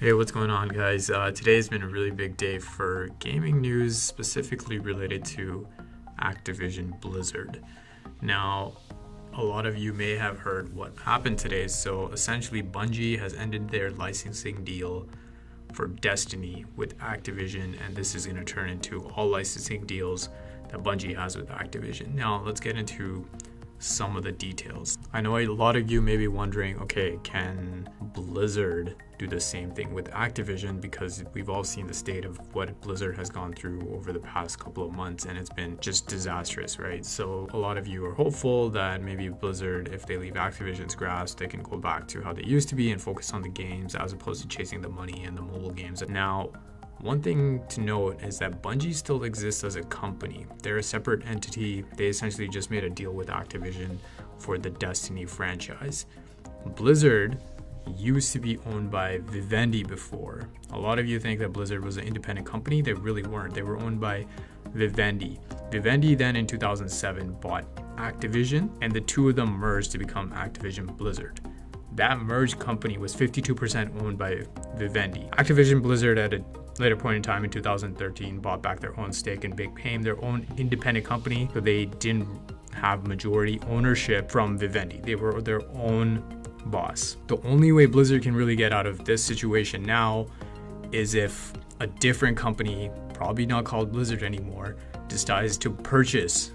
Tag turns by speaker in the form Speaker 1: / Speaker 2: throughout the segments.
Speaker 1: Hey, what's going on, guys? Today's been a really big day for gaming news, specifically related to Activision Blizzard. Now, a lot of you may have heard what happened today. So essentially, Bungie has ended their licensing deal for Destiny with Activision, and this is going to turn into all licensing deals that Bungie has with Activision. Now, let's get into some of the details. I know a lot of you may be wondering, okay, can Blizzard do the same thing with Activision? Because we've all seen the state of what Blizzard has gone through over the past couple of months, and it's been just disastrous, right? So a lot of you are hopeful that maybe Blizzard, if they leave Activision's grasp, they can go back to how they used to be and focus on the games as opposed to chasing the money and the mobile games. Now, one thing to note is that Bungie still exists as a company. They're a separate entity. They essentially just made a deal with Activision for the Destiny franchise. Blizzard used to be owned by Vivendi before. A lot of you think that Blizzard was an independent company. They really weren't. They were owned by Vivendi. Vivendi then in 2007 bought Activision, and the two of them merged to become Activision Blizzard. That merged company was 52% owned by Vivendi. Activision Blizzard at a later point in time in 2013 bought back their own stake and became their own independent company, so they didn't have majority ownership from Vivendi. They were their own boss. The only way Blizzard can really get out of this situation now is if a different company, probably not called Blizzard anymore, decides to purchase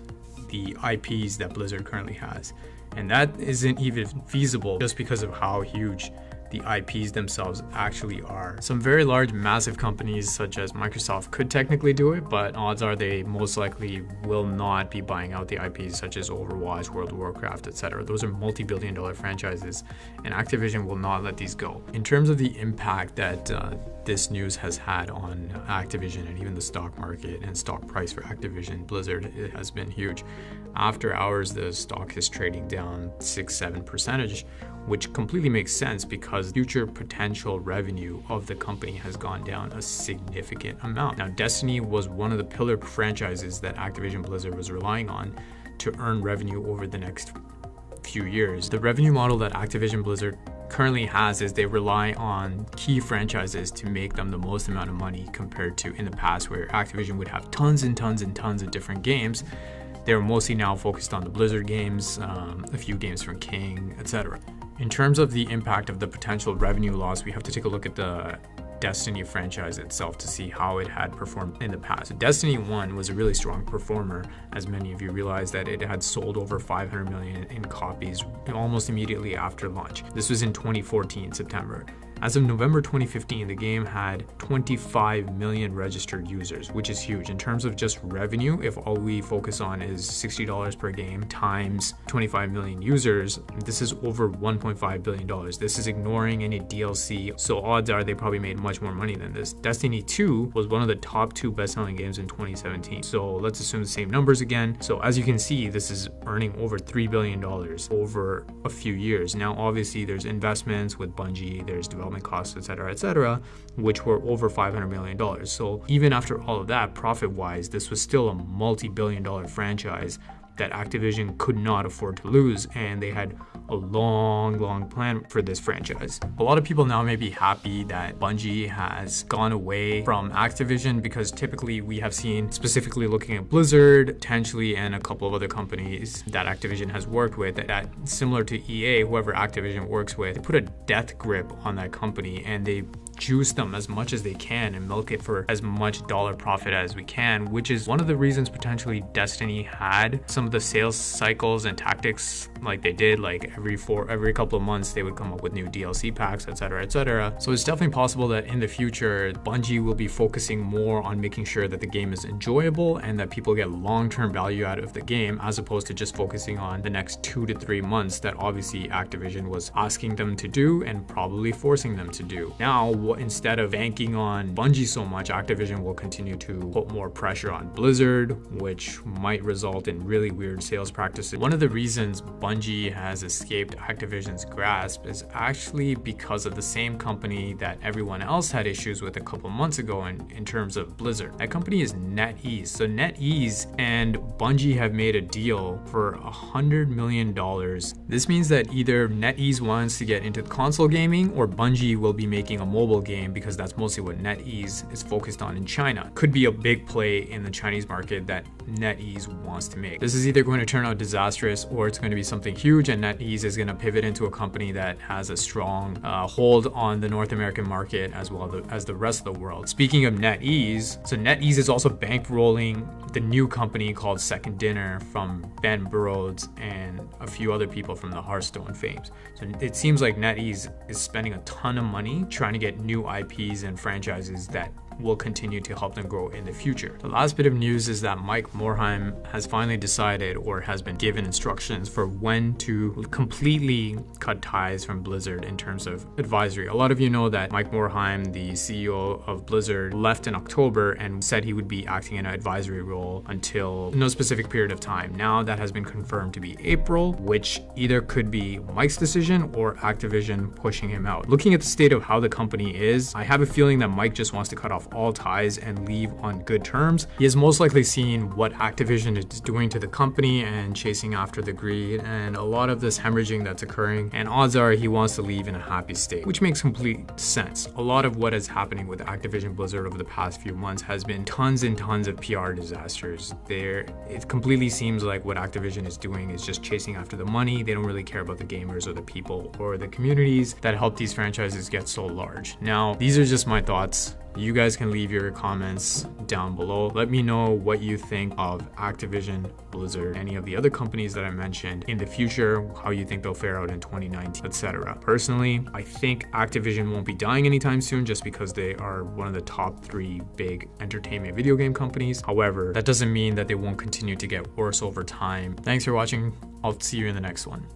Speaker 1: the IPs that Blizzard currently has. And that isn't even feasible just because of how huge the IPs themselves actually are. Some very large, massive companies such as Microsoft could technically do it, but odds are they most likely will not be buying out the IPs such as Overwatch, World of Warcraft, etc. Those are multi-billion-dollar franchises, and Activision will not let these go. In terms of the impact that this news has had on Activision and even the stock market and stock price for Activision Blizzard, it has been huge. After hours, the stock is trading down 6-7%, which completely makes sense because future potential revenue of the company has gone down a significant amount. Now, Destiny was one of the pillar franchises that Activision Blizzard was relying on to earn revenue over the next few years. The revenue model that Activision Blizzard currently has is they rely on key franchises to make them the most amount of money compared to in the past where Activision would have tons and tons and tons of different games. They're mostly now focused on the Blizzard games, a few games from King, etc. In terms of the impact of the potential revenue loss, we have to take a look at the Destiny franchise itself to see how it had performed in the past. So Destiny 1 was a really strong performer, as many of you realize that it had sold over 500 million in copies almost immediately after launch. This was in 2014, September. As of November 2015, the game had 25 million registered users, which is huge. In terms of just revenue, if all we focus on is $60 per game times 25 million users, this is over $1.5 billion. This is ignoring any DLC, so odds are they probably made much more money than this. Destiny 2 was one of the top 2 best-selling games in 2017. So let's assume the same numbers again. So as you can see, this is earning over $3 billion over a few years. Now, obviously, there's investments with Bungie, there's development costs, etc., which were over $500 million. So even after all of that, profit-wise, this was still a multi-billion-dollar franchise that Activision could not afford to lose, and they had a long plan for this franchise. A lot of people now may be happy that Bungie has gone away from Activision because typically we have seen, specifically looking at Blizzard, potentially, and a couple of other companies that Activision has worked with, that similar to EA, whoever Activision works with, they put a death grip on that company and they juice them as much as they can and milk it for as much dollar profit as we can, which is one of the reasons potentially Destiny had some of the sales cycles and tactics like they did, like every couple of months they would come up with new DLC packs, etc. So it's definitely possible that in the future Bungie will be focusing more on making sure that the game is enjoyable and that people get long-term value out of the game, as opposed to just focusing on the next 2 to 3 months that obviously Activision was asking them to do and probably forcing them to do. Now, instead of banking on Bungie so much, Activision will continue to put more pressure on Blizzard, which might result in really weird sales practices. One of the reasons Bungie has escaped Activision's grasp is actually because of the same company that everyone else had issues with a couple months ago in terms of Blizzard. That company is Neatease. So Neatease and Bungie have made a deal for $100 million. This means that either Neatease wants to get into console gaming or Bungie will be making a mobile game, because that's mostly what Neatease is focused on in China. Could be a big play in the Chinese market that Neatease wants to make. This is either going to turn out disastrous or it's going to be something huge, and Neatease is going to pivot into a company that has a strong hold on the North American market as well as the rest of the world. Speaking of Neatease, so Neatease is also bankrolling the new company called Second Dinner from Ben Burrows and a few other people from the Hearthstone fames. So it seems like Neatease is spending a ton of money trying to get new IPs and franchises that will continue to help them grow in the future. The last bit of news is that Mike Morhaime has finally decided, or has been given instructions for when to completely cut ties from Blizzard in terms of advisory. A lot of you know that Mike Morhaime, the CEO of Blizzard, left in October and said he would be acting in an advisory role until no specific period of time. Now that has been confirmed to be April, which either could be Mike's decision or Activision pushing him out. Looking at the state of how the company is, I have a feeling that Mike just wants to cut off all ties and leave on good terms. He has most likely seen what Activision is doing to the company and chasing after the greed and a lot of this hemorrhaging that's occurring, and odds are he wants to leave in a happy state, which makes complete sense. A lot of what is happening with Activision Blizzard over the past few months has been tons and tons of PR disasters. It completely seems like what Activision is doing is just chasing after the money. They don't really care about the gamers or the people or the communities that help these franchises get so large. Now, these are just my thoughts. You guys can leave your comments down below. Let me know what you think of Activision, Blizzard, any of the other companies that I mentioned in the future, how you think they'll fare out in 2019, etc. Personally, I think Activision won't be dying anytime soon just because they are one of the top 3 big entertainment video game companies. However, that doesn't mean that they won't continue to get worse over time. Thanks for watching. I'll see you in the next one.